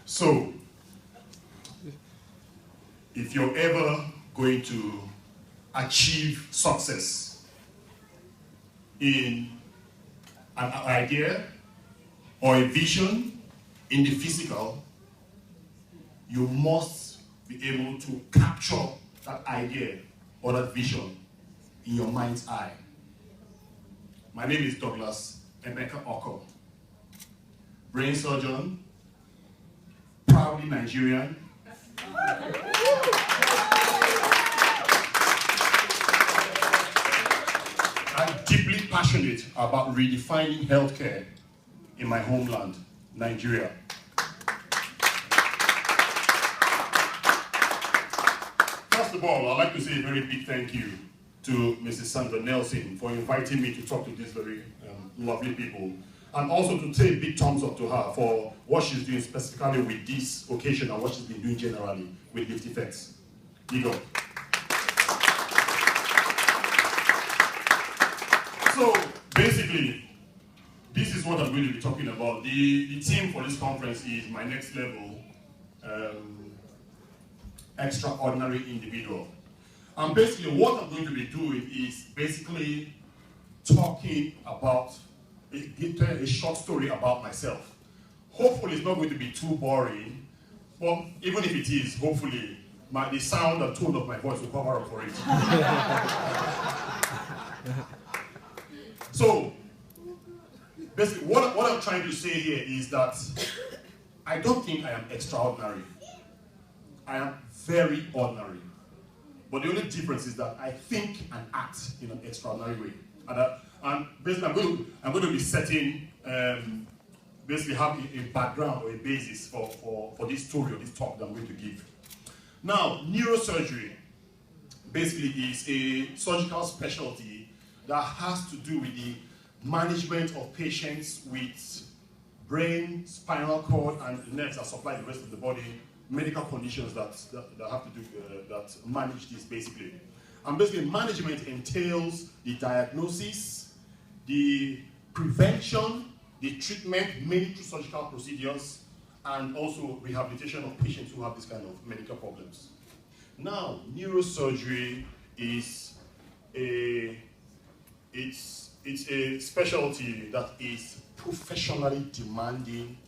So, if you're ever going to achieve success in an idea or a vision in the physical, you must be able to capture that idea or that vision in your mind's eye. My name is Douglas Emeka Okor, brain surgeon, proudly Nigerian. I'm deeply passionate about redefining healthcare in my homeland, Nigeria. First of all, I'd like to say a very big thank you to Mrs. Sandra Nelson for inviting me to talk to these very lovely people, and also to take a big thumbs up to her for what she's doing specifically with this occasion and what she's been doing generally with Lift Effects. Big up. So basically, this is what I'm going to be talking about. The theme for this conference is my next level extraordinary individual. And basically what I'm going to be doing is basically talking about, telling a short story about myself. Hopefully it's not going to be too boring, but even if it is, hopefully the sound and tone of my voice will cover up for it. So, basically what I'm trying to say here is that I don't think I am extraordinary. I am very ordinary. But the only difference is that I think and act in an extraordinary way. And basically I'm going to be setting, basically have a background or a basis for this story or this talk that I'm going to give. Now, neurosurgery basically is a surgical specialty that has to do with the management of patients with brain, spinal cord, and nerves that supply the rest of the body, medical conditions that have to do, that manage this basically. And basically management entails the diagnosis, the prevention, the treatment, mainly through surgical procedures, and also rehabilitation of patients who have this kind of medical problems. Now, neurosurgery is it's a specialty that is professionally demanding,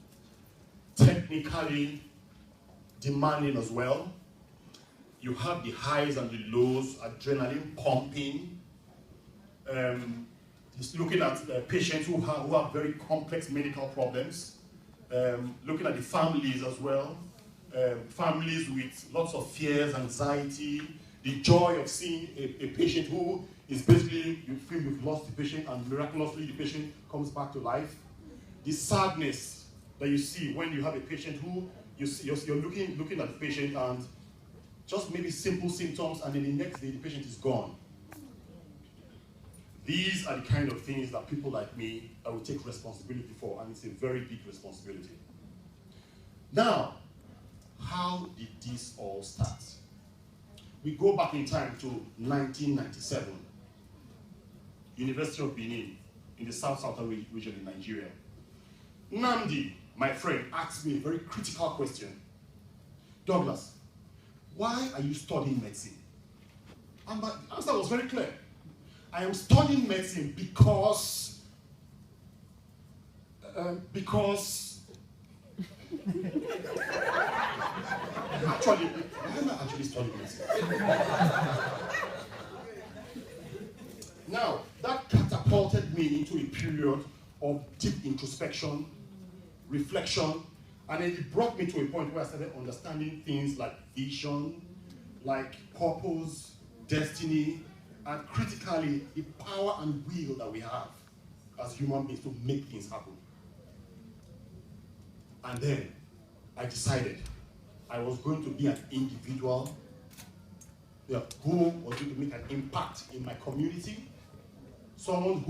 technically demanding as well. You have the highs and the lows, adrenaline pumping, just looking at patients who have very complex medical problems, looking at the families as well, families with lots of fears, anxiety, the joy of seeing a patient who is basically, you feel you've lost the patient and miraculously the patient comes back to life. The sadness that you see when you have a patient who you're looking at the patient and just maybe simple symptoms, and then the next day the patient is gone. These are the kind of things that people like me will take responsibility for, and it's a very big responsibility. Now, how did this all start? We go back in time to 1997, University of Benin, in the southern region in Nigeria. Nnamdi, my friend, asked me a very critical question. Douglas, why are you studying medicine? And my answer was very clear. I am studying medicine because actually, why am I actually studying medicine? Now, that catapulted me into a period of deep introspection, reflection, and then it brought me to a point where I started understanding things like vision, like purpose, destiny, and critically, the power and will that we have as human beings to make things happen. And then I decided I was going to be an individual who was going to make an impact in my community, someone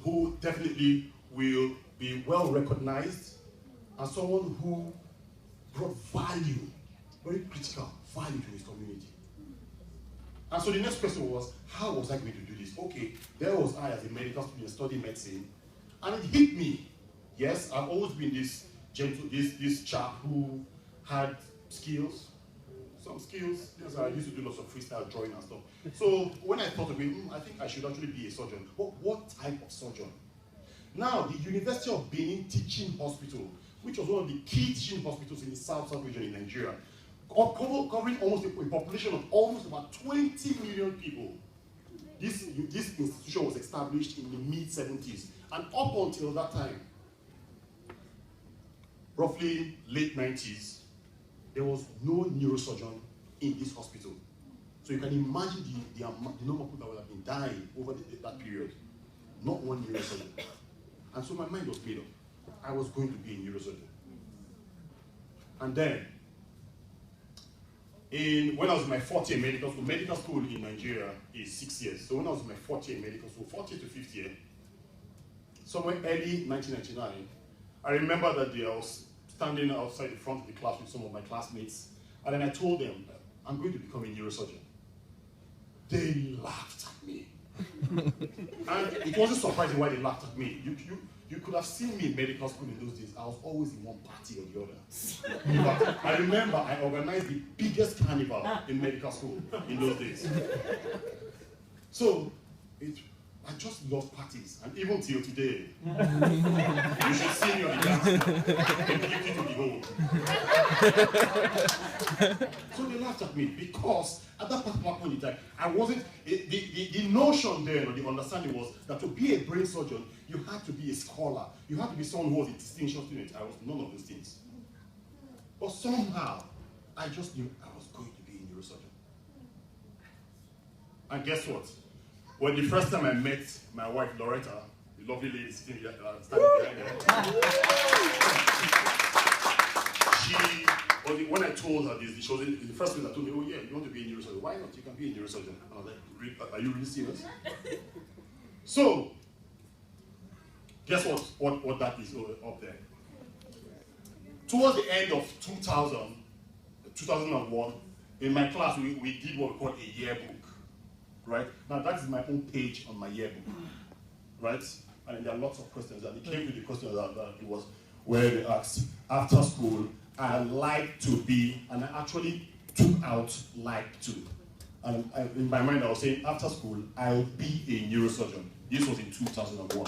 who definitely will be well recognized, and someone who brought value, very critical value to his community. And so the next question was, how was I going to do this? Okay, there was I as a medical student studying medicine, and it hit me. Yes, I've always been this this chap who had skills, some skills. Yes, I used to do lots of freestyle drawing and stuff. So when I thought of it, I think I should actually be a surgeon. But what type of surgeon? Now, the University of Benin Teaching Hospital, which was one of the key teaching hospitals in the South region in Nigeria, covering almost a population of almost about 20 million people. This institution was established in the mid-70s, and up until that time, roughly late 90s, there was no neurosurgeon in this hospital. So you can imagine the number of people that would have been dying over that period. Not one neurosurgeon. And so my mind was made up. I was going to be a neurosurgeon. And then, when I was in my fourth year medical school in Nigeria is 6 years. So when I was in my fourth year medical school, fourth year to fifth year, somewhere early 1999, I remember that day I was standing outside the front of the class with some of my classmates, and then I told them, I'm going to become a neurosurgeon. They laughed at me. And it wasn't surprising why they laughed at me. You could have seen me in medical school in those days. I was always in one party or the other. In fact, I remember I organized the biggest carnival in medical school in those days. So, I just love parties, and even till today, you should see me on the dance floor and give you to behold. So they laughed at me because at that particular point in time, I wasn't, the notion there, or the understanding was that to be a brain surgeon, you had to be a scholar. You had to be someone who was a distinction student. I was none of those things. But somehow, I just knew I was going to be a neurosurgeon. And guess what? Well, the first time I met my wife, Loretta, the lovely lady standing behind her, when I told her this, she was the first thing that told me, oh yeah, you want to be a neurosurgeon? Why not? You can be a neurosurgeon. And I was like, are you really serious? So, guess what that is up there? Towards the end of 2001, in my class, we did what we call a yearbook. Right? Now that is my own page on my yearbook, right? And there are lots of questions, and it came to the question that it was where they asked, after school, I like to be, and I actually took out like to. And in my mind I was saying, after school, I'll be a neurosurgeon. This was in 2001.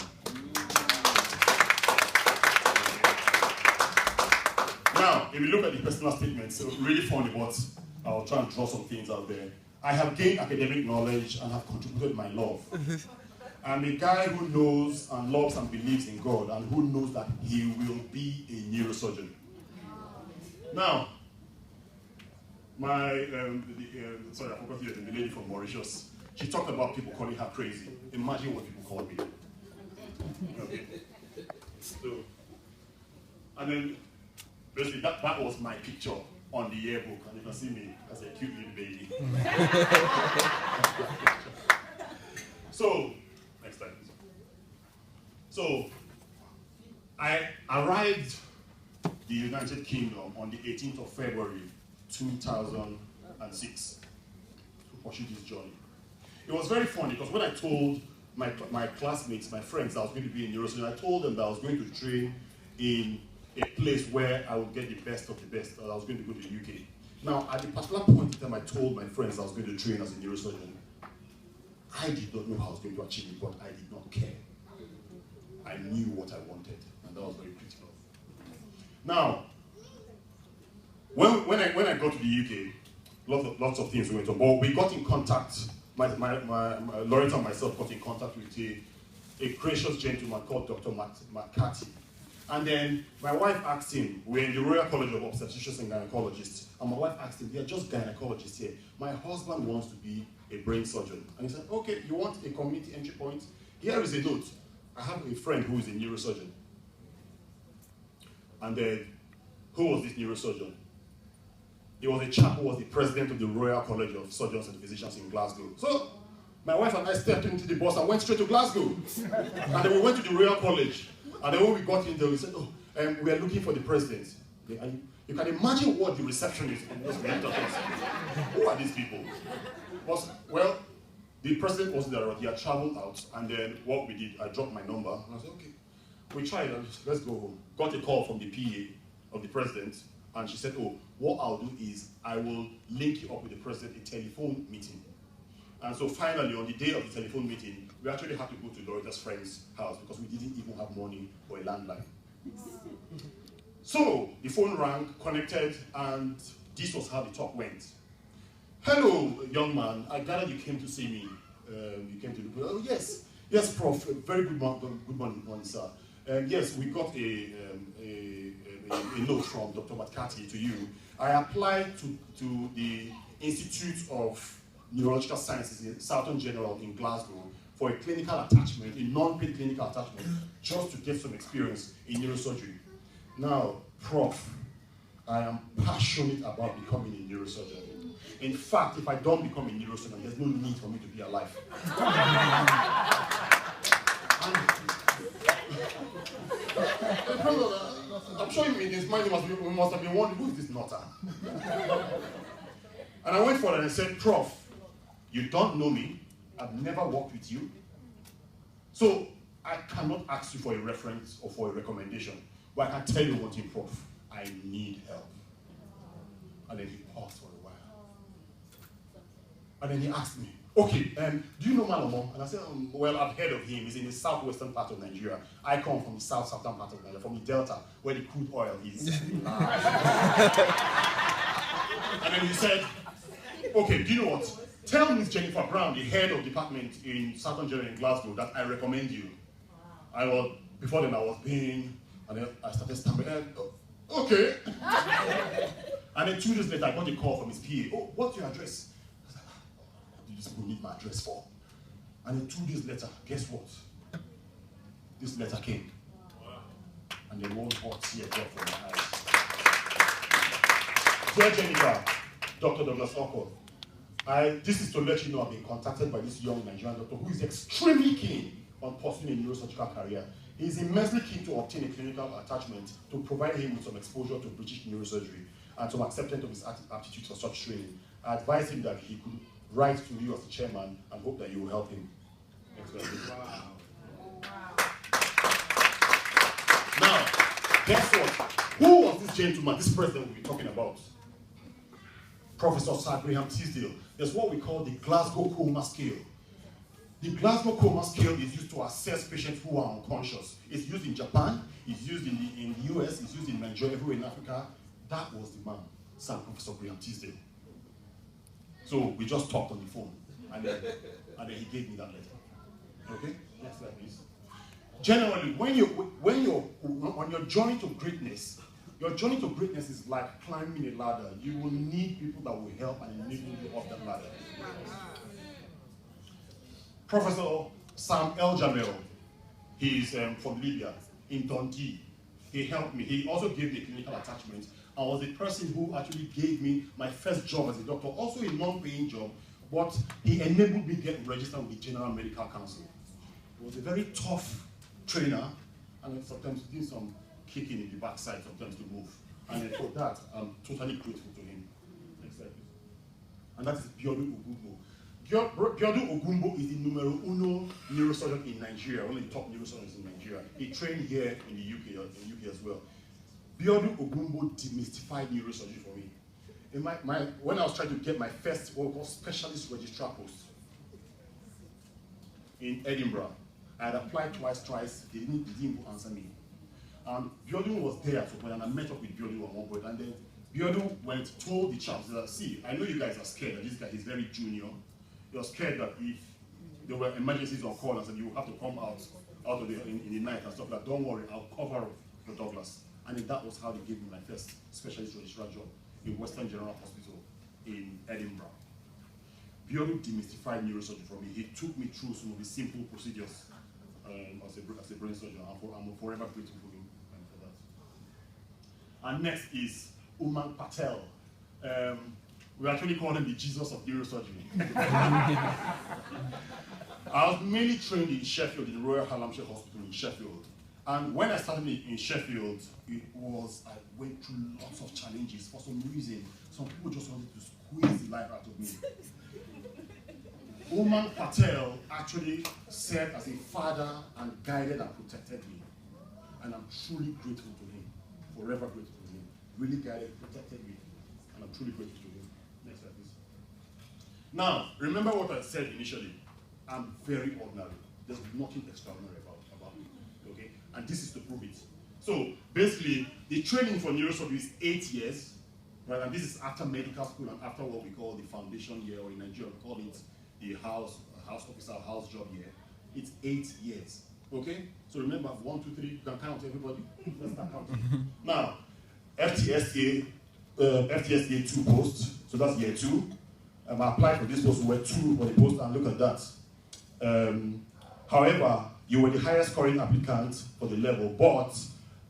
Now, if you look at the personal statements, it's really funny, but I'll try and draw some things out there. I have gained academic knowledge and have contributed my love. I'm a guy who knows and loves and believes in God, and who knows that he will be a neurosurgeon. Now, sorry, I forgot here, the lady from Mauritius, she talked about people calling her crazy. Imagine what people call me. Okay. So, and then, basically, that was my picture on the yearbook, and you can see me as a cute little baby. So, next time. So, I arrived the United Kingdom on the 18th of February 2006 to pursue this journey. It was very funny because when I told my classmates, my friends, that I was going to be a neurosurgeon, I told them that I was going to train in a place where I would get the best of the best, that I was going to go to the UK. Now, at the particular point in time I told my friends I was going to train as a neurosurgeon, I did not know how I was going to achieve it, but I did not care. I knew what I wanted, and that was very critical. Now, when I got to the UK, lots of things went on, but we got in contact, Loretta and myself got in contact with a gracious gentleman called Dr. McCarthy. And then my wife asked him, we're in the Royal College of Obstetricians and Gynecologists, and my wife asked him, they're just gynecologists here. My husband wants to be a brain surgeon. And he said, okay, you want a community entry point? Here is a note. I have a friend who is a neurosurgeon. And then, who was this neurosurgeon? He was a chap who was the president of the Royal College of Surgeons and Physicians in Glasgow. So, my wife and I stepped into the bus and went straight to Glasgow. And then we went to the Royal College. And then when we got in there, we said, we are looking for the president. And you can imagine what the receptionist was going to us. Who are these people? Well, the president wasn't there, he had traveled out, and then what we did, I dropped my number, and I said, okay, we tried, let's go home. Got a call from the PA of the president, and she said, oh, what I'll do is I will link you up with the president a telephone meeting. And so finally, on the day of the telephone meeting, we actually had to go to Loretta's friend's house because we didn't even have money for a landline. So the phone rang, connected, and this was how the talk went. Hello, young man. I gather you came to see me. You came to oh yes, yes, Prof. Very good morning, sir. Yes, we got a note from Dr. Matkati to you. I applied to the Institute of Neurological Sciences in Southern General in Glasgow for a clinical attachment, a non-paid clinical attachment, just to get some experience in neurosurgery. Now, Prof, I am passionate about becoming a neurosurgeon. In fact, if I don't become a neurosurgeon, there's no need for me to be alive. I'm sure in his mind we must have been wondering, who is this nutter? And I went for it and I said, Prof, you don't know me, I've never worked with you, so I cannot ask you for a reference or for a recommendation, but I can tell you one thing, Prof, I need help. And then he paused for a while. And then he asked me, okay, do you know Malomo? And I said, well, I've heard of him. He's in the southwestern part of Nigeria. I come from the southern part of Nigeria, from the Delta, where the crude oil is. And then he said, okay, do you know what? Tell Miss Jennifer Brown, the head of department in Southern Nigeria in Glasgow, that I recommend you. Before then I was being, and then I started stammering, okay. And then 2 days later, I got a call from his PA. Oh, what's your address? I was like, what do these people need my address for? And then 2 days later, guess what? This letter came. And then one hot tear dropped from my eyes. Dear Jennifer, Dr. Douglas Okor, this is to let you know I've been contacted by this young Nigerian doctor who is extremely keen on pursuing a neurosurgical career. He is immensely keen to obtain a clinical attachment to provide him with some exposure to British neurosurgery and some acceptance of his aptitude for such training. I advised him that he could write to you as the chairman and hope that you will help him. Wow. Now, guess what? Who was this gentleman, this president we'll be talking about? Professor Sir Graham Tisdale. There's what we call the Glasgow Coma Scale. The Glasgow Coma Scale is used to assess patients who are unconscious. It's used in Japan, it's used in the US, it's used in Nigeria, everywhere in Africa. That was the man, Sir Professor Graham Tisdale. So we just talked on the phone, and then he gave me that letter. Okay? Next slide, please. Generally, on your journey to greatness, your journey to greatness is like climbing a ladder. You will need people that will help and enable you up that ladder. Professor Sam El Jamel, he's from Libya, in Dundee. He helped me. He also gave me a clinical attachment. I was the person who actually gave me my first job as a doctor, also a non-paying job, but he enabled me to get registered with the General Medical Council. He was a very tough trainer, and sometimes did some kicking in the backside sometimes to move. And for that, I'm totally grateful to him. Next slide, please. And that is Biodu Ogumbo. Biodu Ogumbo is the numero uno neurosurgeon in Nigeria, one of the top neurosurgeons in Nigeria. He trained here in the UK as well. Biodu Ogumbo demystified neurosurgery for me. When I was trying to get my first what we call specialist registrar post in Edinburgh, I had applied twice, they didn't even answer me. And Biodu was there at some point, and I met up with Biodu at one point, and then Biodu told the chaps that, see, I know you guys are scared that this guy is very junior. You're scared that if there were emergencies on call and said you have to come out of in the night and stuff like that, don't worry, I'll cover the Douglas. And that was how they gave me my first specialist registrar job in Western General Hospital in Edinburgh. Biodu demystified neurosurgery for me. He took me through some of the simple procedures as a brain surgeon. I'm forever grateful for him for that. And next is Umang Patel. We actually call him the Jesus of neurosurgery. I was mainly trained in Sheffield, in the Royal Hallamshire Hospital in Sheffield. And when I started in Sheffield, I went through lots of challenges. For some reason, some people just wanted to squeeze the life out of me. Umang Patel actually served as a father and guided and protected me. And I'm truly grateful to him, forever grateful to him. Really guided, protected me, and I'm truly grateful to him. Next slide, please. Now, remember what I said initially. I'm very ordinary. There's nothing extraordinary about me, okay? And this is to prove it. So, basically, the training for neurosurgery is 8 years, right? And this is after medical school and after what we call the foundation year, or in Nigeria, we call it the house officer, house job year. It's 8 years, okay? So remember, 1, 2, 3, you can count everybody. Let's start counting. Now, FTSA 2 post, so that's year 2. I applied for this post, we were 2 for the post, and look at that. However, you were the highest scoring applicant for the level, but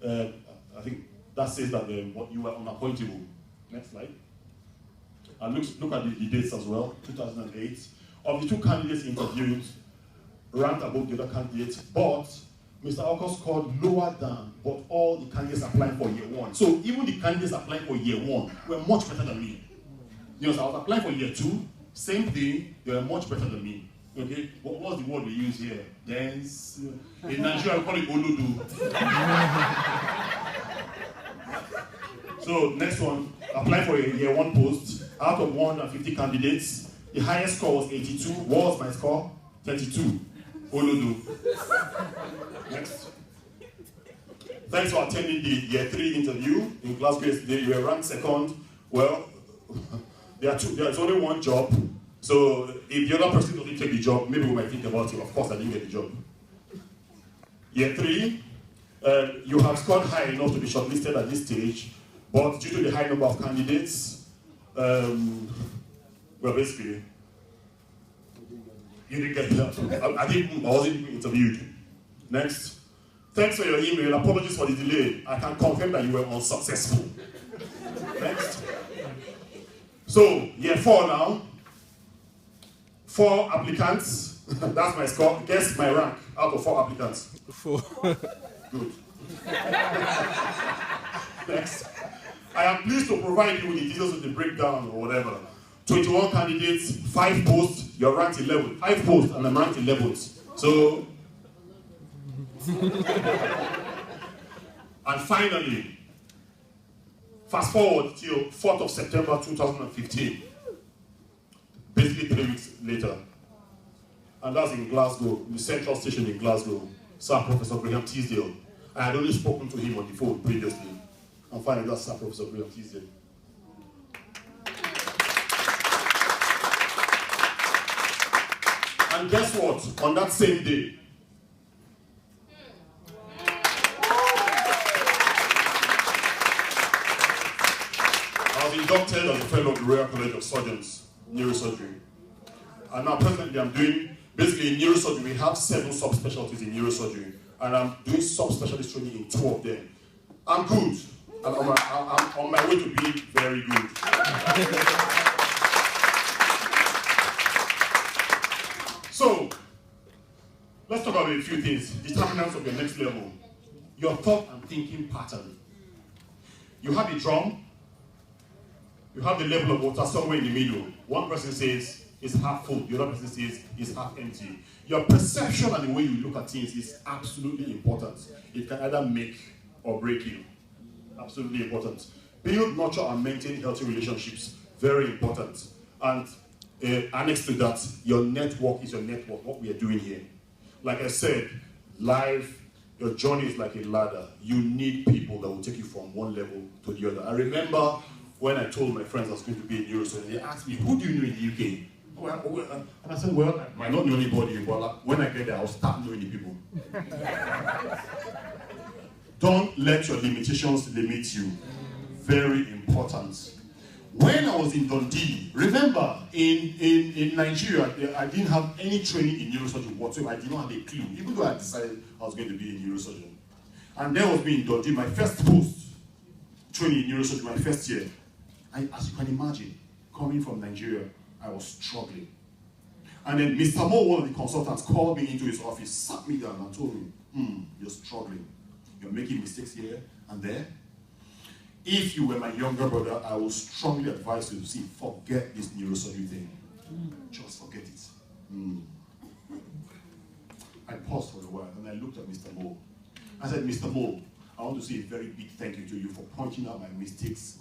I think that says that you were unappointable. Next slide. And look at the dates as well, 2008. Of the 2 candidates interviewed, ranked above the other candidates, but Mr. Okor scored lower than but all the candidates applying for year 1. So even the candidates applying for year 1 were much better than me. You know, so I was applying for year 2, same thing, they were much better than me. Okay, what was the word we use here? Dance. In Nigeria, we call it oludu. So next one, apply for a year 1 post. Out of 150 candidates, the highest score was 82. What was my score? 32. Oludu. Next. Thanks for attending the year 3 interview in Glasgow yesterday. You were ranked 2nd. Well, there's only one job. So if the other person doesn't take the job, maybe we might think about it. Of course, I didn't get the job. Year 3, you have scored high enough to be shortlisted at this stage, but due to the high number of candidates, well, basically, you didn't get the job. I wasn't even interviewed. Next. Thanks for your email. Apologies for the delay. I can confirm that you were unsuccessful. Next. So, year 4 now. 4 applicants. That's my score. Guess my rank out of 4 applicants. 4. Good. Next. I am pleased to provide you with the details of the breakdown or whatever. 21 candidates, 5 posts, you're ranked 11th. 5 posts and I'm ranked 11th. So, and finally, fast forward till 4th of September 2015. Basically 3 weeks later. And that's in Glasgow, in the central station in Glasgow. Sir Professor Graham Teasdale. I had only spoken to him on the phone previously. And finally, that's Sir Professor Graham Teasdale. And guess what? On that same day, I was inducted as a fellow of the Royal College of Surgeons, Neurosurgery. And now presently I'm doing, basically in neurosurgery, we have 7 subspecialties in neurosurgery. And I'm doing subspecialist training in 2 of them. I'm good. And I'm on my way to be very good. So, let's talk about a few things. Determinants of your next level. Your thought and thinking pattern. You have a drum. You have the level of water somewhere in the middle. One person says it's half full. The other person says it's half empty. Your perception and the way you look at things is absolutely important. It can either make or break you. Absolutely important. Build, nurture, and maintain healthy relationships. Very important. And annexed to that, your network is your network, what we are doing here. Like I said, life, your journey is like a ladder. You need people that will take you from one level to the other. I remember when I told my friends I was going to be a neurosurgeon, they asked me, who do you know in the UK? And I said, well, I might not know anybody, but when I get there, I'll start knowing the people. Don't let your limitations limit you. Very important. When I was in Dundee, remember, in Nigeria, I didn't have any training in neurosurgery whatsoever. I did not have a clue, even though I decided I was going to be a neurosurgeon. And there was me in Dundee, my first post training in neurosurgery, my first year. As you can imagine, coming from Nigeria, I was struggling. And then Mr. Mo, one of the consultants, called me into his office, sat me down and told me, you're struggling. You're making mistakes here and there. If you were my younger brother, I would strongly advise you to forget this neurosurgery thing. Just forget it. I paused for a while and I looked at Mr. Mo. I said, Mr. Mo, I want to say a very big thank you to you for pointing out my mistakes,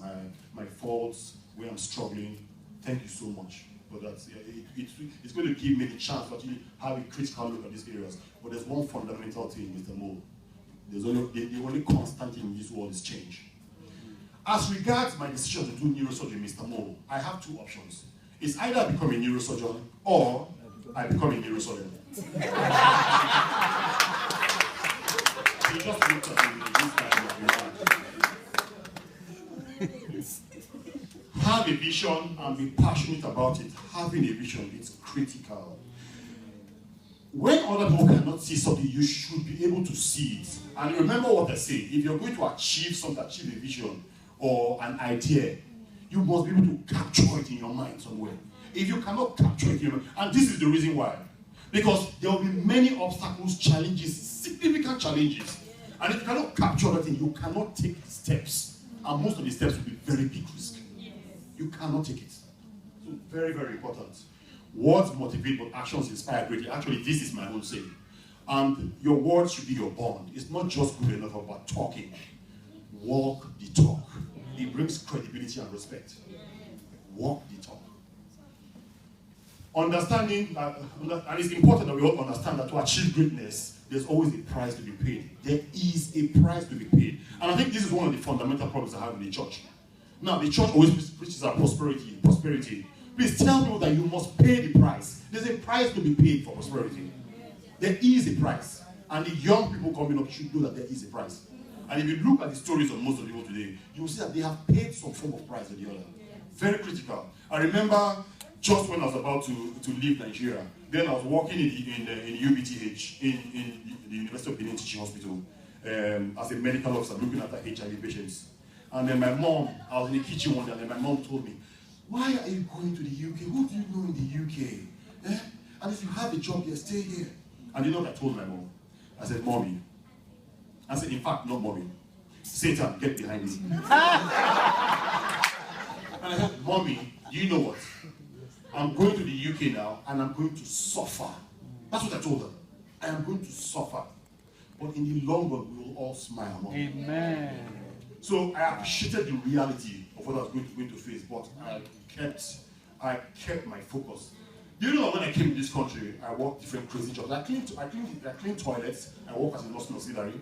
my faults, where I'm struggling. Thank you so much. But that's, it's going to give me the chance to actually have a critical look at these areas. But there's one fundamental thing, Mr. Mo. The only constant in this world is change. As regards my decision to do neurosurgery, Mr. Mo, I have two options. It's either I become a neurosurgeon or I become a neurosurgeon. He just looked at me with this kind of Have a vision and be passionate about it. Having a vision is critical. When other people cannot see something, you should be able to see it. And remember what I say, if you're going to achieve something, achieve a vision or an idea, you must be able to capture it in your mind somewhere. If you cannot capture it in your mind, and this is the reason why, because there will be many obstacles, challenges, significant challenges. And if you cannot capture that thing, you cannot take steps. And most of the steps will be very big risk. You cannot take it. So very, very important. Words motivate, but actions inspire greatly. Actually, this is my own saying. And your words should be your bond. It's not just good enough about talking. Walk the talk. It brings credibility and respect. Walk the talk. Understanding, and it's important that we all understand that to achieve greatness, there's always a price to be paid. There is a price to be paid. And I think this is one of the fundamental problems I have in the church. Now, the church always preaches about prosperity. Please tell people that you must pay the price. There's a price to be paid for prosperity. There is a price. And the young people coming up should know that there is a price. And if you look at the stories of most of the people today, you will see that they have paid some form of price or the other. Very critical. I remember just when I was about to leave Nigeria, then I was working in UBTH, in the University of Benin Teaching Hospital, as a medical officer looking after HIV patients. And then my mom, I was in the kitchen one day, and then my mom told me, why are you going to the UK? Who do you know in the UK? Eh? And if you have a job here, stay here. And you know what I told my mom? I said, Mommy. I said, in fact, not Mommy. Satan, get behind me. And I said, Mommy, you know what? I'm going to the UK now, and I'm going to suffer. That's what I told her. I am going to suffer. But in the long run, we will all smile. Mommy. Amen. So I appreciated the reality of what I was going to face, but I kept my focus. Do you know that when I came to this country, I worked different crazy jobs. I cleaned toilets. I worked as a nursing auxiliary.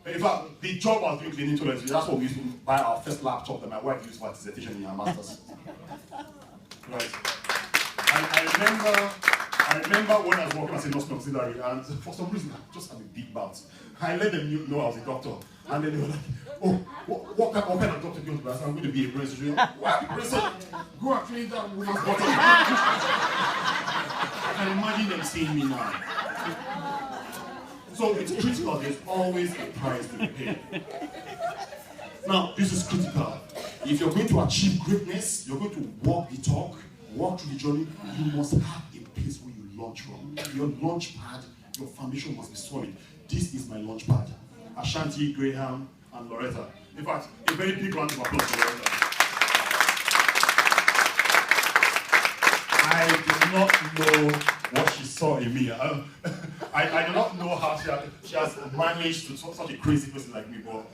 In fact, the job I was doing cleaning toilets, that's what we used to buy our first laptop that my wife used for her dissertation in her master's. Right. And I remember when I was working as a nursing auxiliary, and for some reason I just had a big bout. I let them know I was a doctor, and then they were like, "Oh, what kind of doctor do you want to be? I said, I'm going to be a brain surgeon." What? Brain surgeon? Go and clean that woman's body. I can imagine them seeing me now. So it's critical. There's always a price to be paid. Now, this is critical. If you're going to achieve greatness, you're going to walk the talk, walk through the journey, you must have a place where you launch from. Your launch pad, your foundation must be solid. This is my launch pad. Ashanti, Graham, and Loretta. In fact, a very big round of applause for Loretta. I do not know what she saw in me. I do not know how she has managed to talk such a crazy person like me, but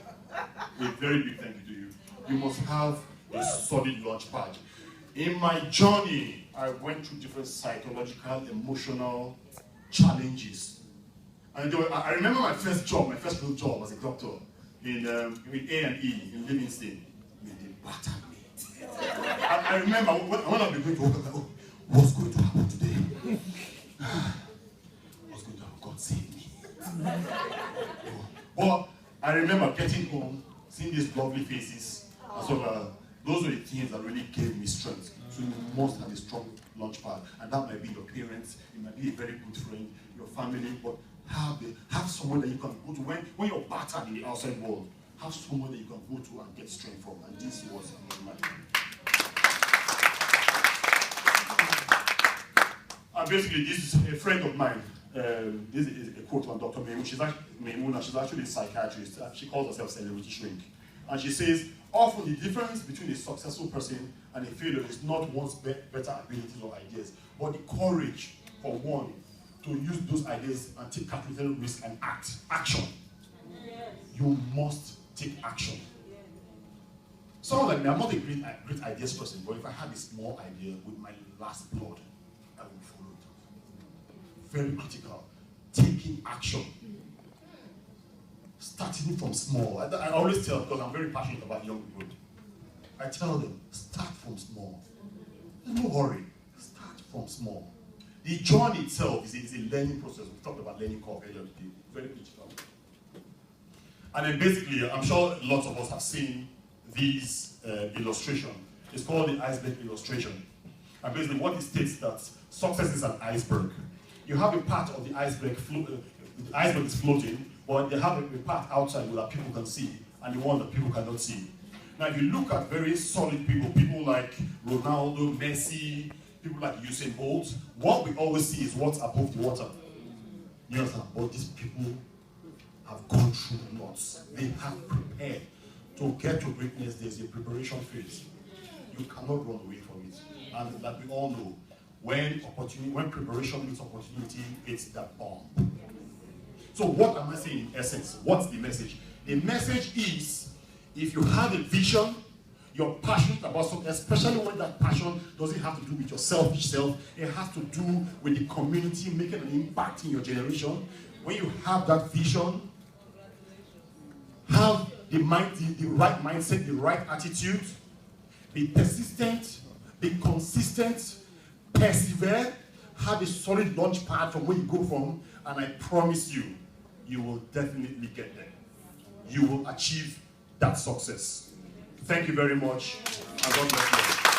a very big thank you to you. You must have a solid launch pad. In my journey, I went through different psychological, emotional challenges. And I remember my first real job as a doctor in A&E in Livingston. They battered me. I remember when I was going to work, I was like, oh, what's going to happen today? What's going to happen? God save me. But I remember getting home, seeing these lovely faces. And so those were the things that really gave me strength. So you must have a strong launch pad. And that might be your parents, it might be a very good friend, your family, but have someone that you can go to when you're battered in the outside world. Have someone that you can go to and get strength from. And this was mine. Basically, this is a friend of mine. This is a quote from Dr. Maimuna. She's actually a psychiatrist. She calls herself celebrity shrink. And she says, often the difference between a successful person and a failure is not one's better abilities or ideas, but the courage for one to use those ideas and take calculated risk and action. You must take action. Some of them, I'm not a great ideas person, but if I had a small idea with my last blood, I would follow it. Very critical. Taking action. Starting from small. I always tell, because I'm very passionate about young people, I tell them, start from small. There's no hurry. Start from small. The journey itself is a learning process. We talked about learning curve earlier today. Very critical. And then basically, I'm sure lots of us have seen these illustration. It's called the iceberg illustration. And basically what it states that success is an iceberg. You have a part of the iceberg, the iceberg is floating, but they have a part outside that people can see, and the one that people cannot see. Now if you look at very solid people like Ronaldo, Messi, people like Usain Bolt, what we always see is what's above the water. You understand? But these people have gone through lots. They have prepared. To get to greatness, there's a preparation phase. You cannot run away from it. And like we all know, when preparation meets opportunity, it's that bomb. So what am I saying in essence? What's the message? The message is, if you have a vision, you're passionate about something, especially when that passion doesn't have to do with your selfish self, it has to do with the community, making an impact in your generation. When you have that vision, have the right mindset, the right attitude, be persistent, be consistent, persevere, have a solid launch pad from where you go from, and I promise you, you will definitely get there. You will achieve that success. Thank you very much, and God bless you.